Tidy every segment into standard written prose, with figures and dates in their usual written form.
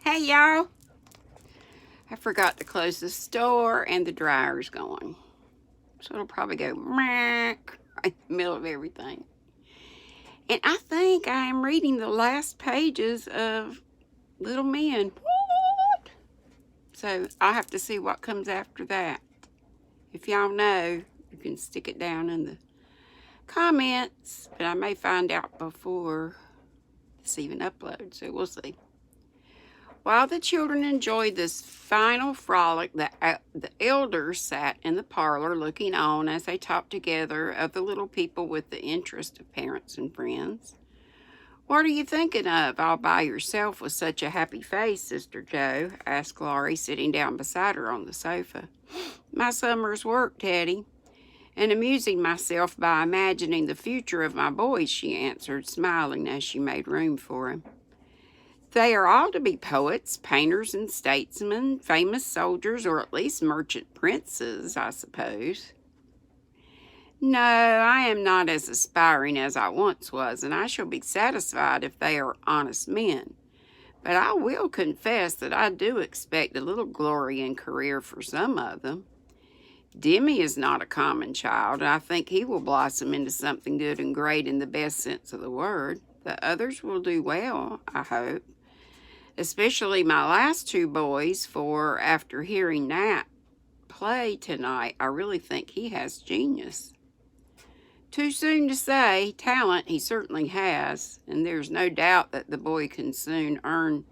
Hey y'all, I forgot to close the store and the dryer's going. So it'll probably go right in the middle of everything. And I think I am reading the last pages of Little Men. What? So I'll have to see what comes after that. If y'all know, you can stick it down in the comments, but I may find out before this even uploads, so we'll see. While the children enjoyed this final frolic, the elders sat in the parlor looking on as they talked together of the little people with the interest of parents and friends. "What are you thinking of all by yourself with such a happy face, Sister Joe?" asked Laurie, sitting down beside her on the sofa. "My summer's work, Teddy, and amusing myself by imagining the future of my boys," she answered, smiling as she made room for him. "They are all to be poets, painters, and statesmen, famous soldiers, or at least merchant princes, I suppose." "No, I am not as aspiring as I once was, and I shall be satisfied if they are honest men. But I will confess that I do expect a little glory and career for some of them. Demi is not a common child, and I think he will blossom into something good and great in the best sense of the word. The others will do well, I hope. Especially my last two boys, for after hearing Nat play tonight, I really think he has genius." "Too soon to say. Talent he certainly has, and there's no doubt that the boy can soon earn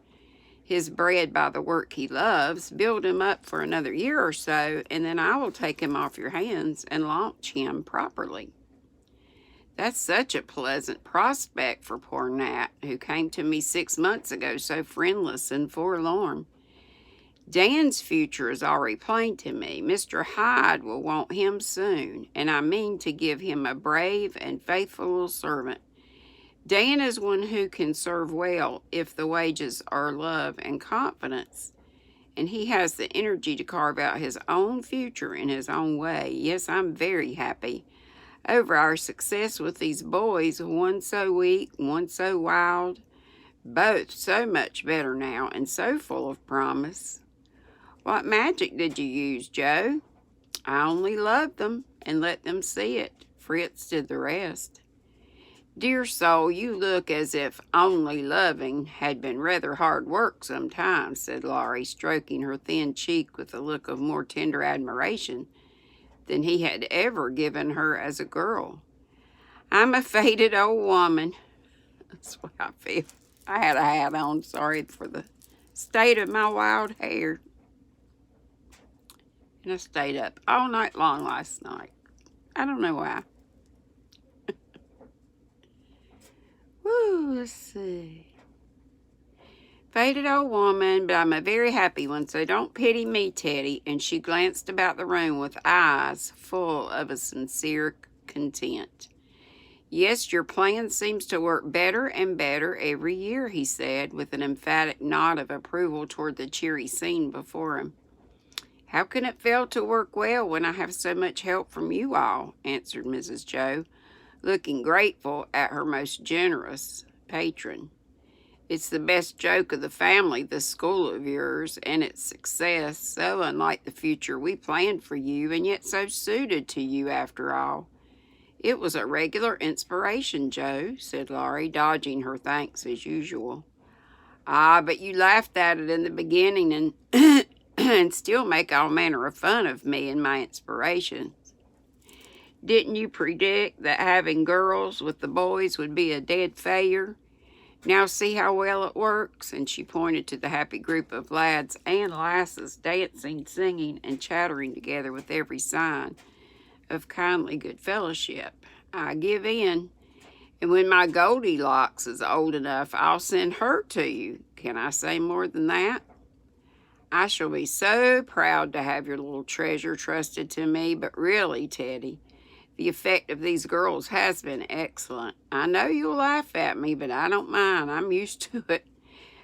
his bread by the work he loves. Build him up for another year or so, and then I will take him off your hands and launch him properly." "That's such a pleasant prospect for poor Nat, who came to me 6 months ago so friendless and forlorn. Dan's future is already plain to me. Mr. Hyde will want him soon, and I mean to give him a brave and faithful little servant. Dan is one who can serve well if the wages are love and confidence, and he has the energy to carve out his own future in his own way. Yes, I'm very happy over our success with these boys, one so weak, one so wild, both so much better now and so full of promise." "What magic did you use, Joe?" "I only loved them and let them see it. Fritz did the rest." "Dear soul, you look as if only loving had been rather hard work sometimes," said Laurie, stroking her thin cheek with a look of more tender admiration than he had ever given her as a girl. "I'm a faded old woman." That's what I feel. I had a hat on, sorry for the state of my wild hair. And I stayed up all night long last night. I don't know why. Woo, let's see. "Faded old woman, but I'm a very happy one, so don't pity me, Teddy." And she glanced about the room with eyes full of a sincere content. "Yes, your plan seems to work better and better every year," he said, with an emphatic nod of approval toward the cheery scene before him. "How can it fail to work well when I have so much help from you all?" answered Mrs. Joe, looking grateful at her most generous patron. "It's the best joke of the family, this school of yours, and its success, so unlike the future we planned for you, and yet so suited to you after all." "It was a regular inspiration, Joe," said Laurie, dodging her thanks as usual. "Ah, but you laughed at it in the beginning and and still make all manner of fun of me and my inspirations. Didn't you predict that having girls with the boys would be a dead failure? Now see how well it works." And she pointed to the happy group of lads and lasses dancing, singing, and chattering together with every sign of kindly good fellowship. "I give in. And when my Goldilocks is old enough, I'll send her to you. Can I say more than that? I shall be so proud to have your little treasure trusted to me. But really, Teddy, the effect of these girls has been excellent. I know you'll laugh at me, but I don't mind. I'm used to it.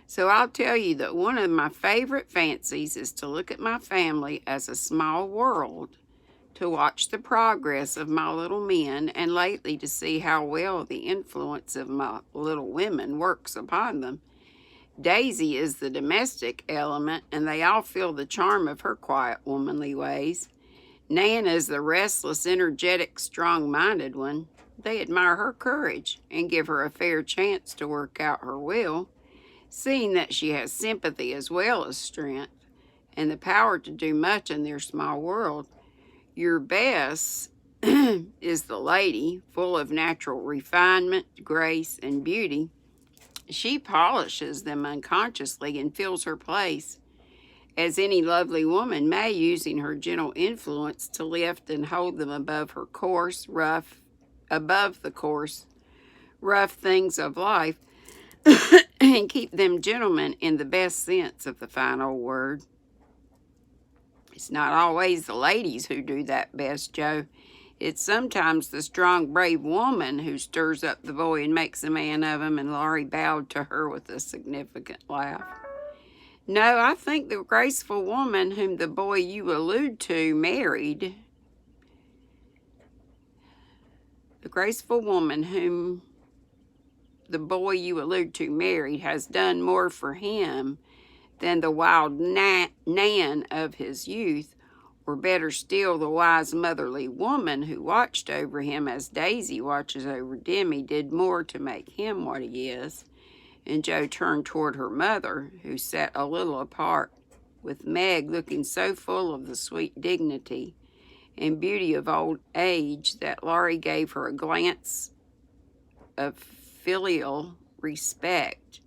So I'll tell you that one of my favorite fancies is to look at my family as a small world, to watch the progress of my little men, and lately to see how well the influence of my little women works upon them. Daisy is the domestic element, and they all feel the charm of her quiet, womanly ways. Nan is the restless, energetic, strong-minded one. They admire her courage and give her a fair chance to work out her will, seeing that she has sympathy as well as strength and the power to do much in their small world. Your Bess is the lady, full of natural refinement, grace, and beauty. She polishes them unconsciously and fills her place, as any lovely woman may, using her gentle influence to lift and hold them above the coarse, rough things of life, and keep them gentlemen in the best sense of the fine old word. It's not always the ladies who do that best, Joe. It's sometimes the strong, brave woman who stirs up the boy and makes a man of him, and Laurie bowed to her with a significant laugh. No, I think the graceful woman whom the boy you allude to married, has done more for him than the wild Nan of his youth, or better still, the wise motherly woman who watched over him as Daisy watches over Demi did more to make him what he is. And Joe turned toward her mother, who sat a little apart, with Meg looking so full of the sweet dignity and beauty of old age that Laurie gave her a glance of filial respect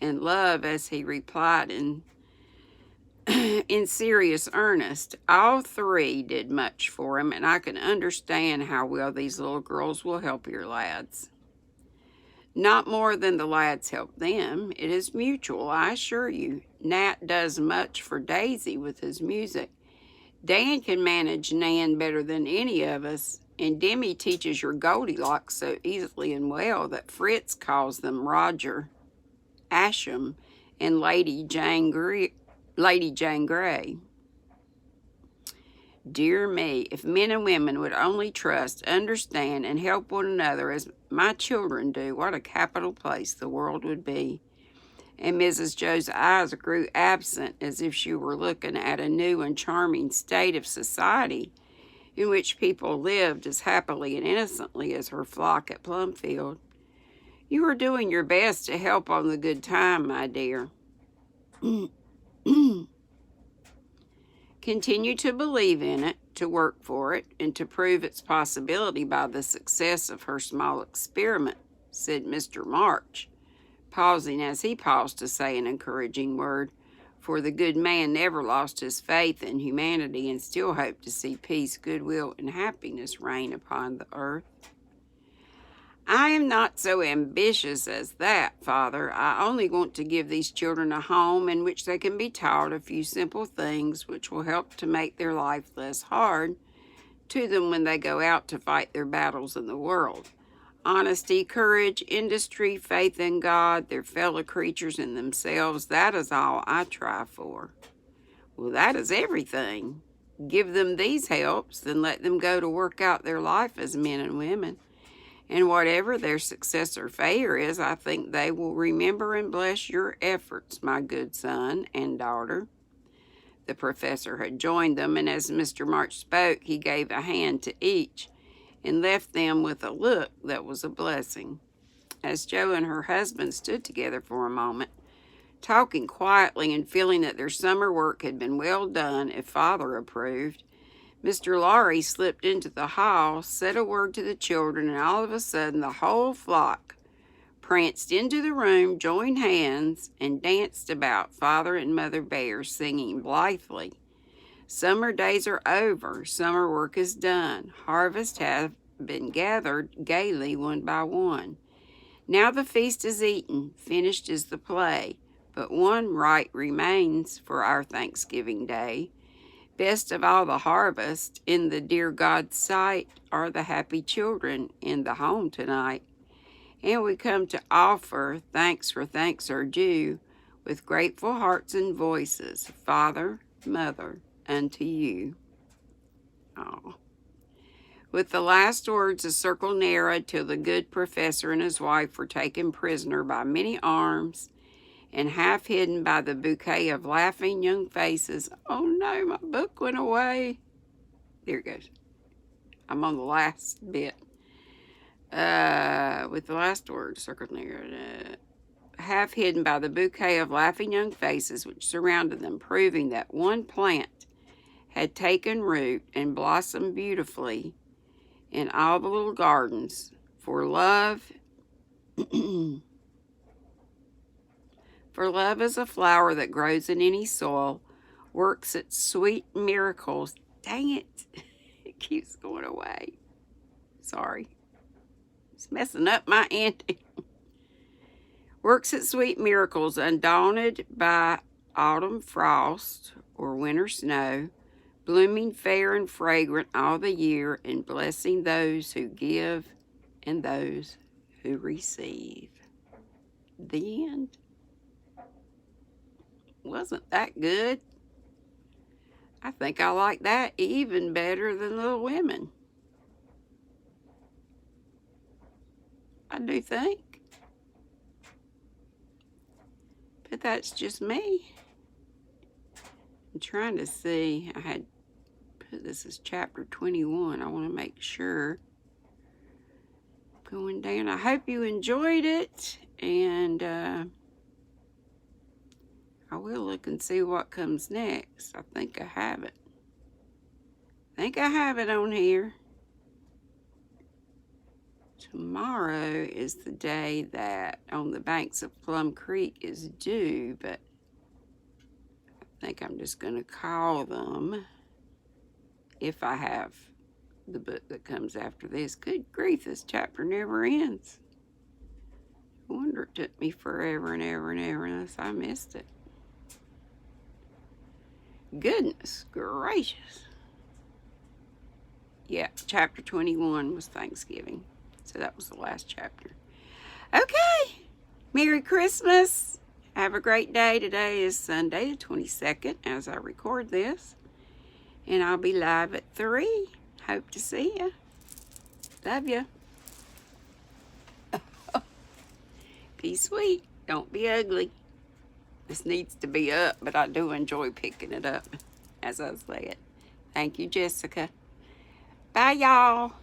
and love as he replied in serious earnest. All three did much for him, and I can understand how well these little girls will help your lads. Not more than the lads help them. It is mutual, I assure you. Nat does much for Daisy with his music. Dan can manage Nan better than any of us, and Demi teaches your Goldilocks so easily and well that Fritz calls them Roger, Asham, and Lady Jane Grey. Dear me, if men and women would only trust, understand, and help one another as my children do, what a capital place the world would be. And Mrs. Joe's eyes grew absent, as if she were looking at a new and charming state of society in which people lived as happily and innocently as her flock at Plumfield. You are doing your best to help on the good time, my dear. Continue to believe in it, to work for it, and to prove its possibility by the success of her small experiment, said Mr. March, pausing as he paused to say an encouraging word, for the good man never lost his faith in humanity and still hoped to see peace, goodwill, and happiness reign upon the earth. I am not so ambitious as that, Father. I only want to give these children a home in which they can be taught a few simple things which will help to make their life less hard to them when they go out to fight their battles in the world. Honesty, courage, industry, faith in God, their fellow creatures, and themselves, that is all I try for. Well, that is everything. Give them these helps, then let them go to work out their life as men and women. And whatever their success or failure is, I think they will remember and bless your efforts, my good son and daughter. The professor had joined them, and as Mr. March spoke, he gave a hand to each and left them with a look that was a blessing. As Joe and her husband stood together for a moment, talking quietly and feeling that their summer work had been well done if Father approved, Mr. Laurie slipped into the hall, said a word to the children, and all of a sudden the whole flock pranced into the room, joined hands, and danced about Father and Mother Bear, singing blithely, "Summer days are over, summer work is done, harvest have been gathered gaily one by one. Now the feast is eaten, finished is the play, but one rite remains for our Thanksgiving Day. Best of all the harvest, in the dear God's sight, are the happy children in the home tonight. And we come to offer thanks for thanks are due, with grateful hearts and voices, Father, Mother, unto you." Oh. With the last words, the circle narrowed till the good professor and his wife were taken prisoner by many arms and half hidden by the bouquet of laughing young faces. Oh no, my book went away. There it goes. I'm on the last bit. With the last word circled near it. Half hidden by the bouquet of laughing young faces which surrounded them, proving that one plant had taken root and blossomed beautifully in all the little gardens. For love, for love is a flower that grows in any soil, works its sweet miracles. Dang it, it keeps going away. Sorry, it's messing up my ending. Works its sweet miracles, undaunted by autumn frost or winter snow, blooming fair and fragrant all the year, and blessing those who give and those who receive. The end. Wasn't that good? I think I like that even better than Little Women. I do think. But that's just me. I'm trying to see. I had put this as chapter 21. I want to make sure. Going down. I hope you enjoyed it. And I will look and see what comes next. I think I have it. On here. Tomorrow is the day that On the Banks of Plum Creek is due, but I think I'm just going to call them if I have the book that comes after this. Good grief, this chapter never ends. I wonder it took me forever and ever and ever unless I missed it. Goodness gracious. Yeah, chapter 21 was Thanksgiving. So that was the last chapter. Okay. Merry Christmas. Have a great day. Today is Sunday the 22nd as I record this. And I'll be live at 3. Hope to see you. Love you. Be sweet. Don't be ugly. This needs to be up, but I do enjoy picking it up as I say it. Thank you, Jessica. Bye, y'all.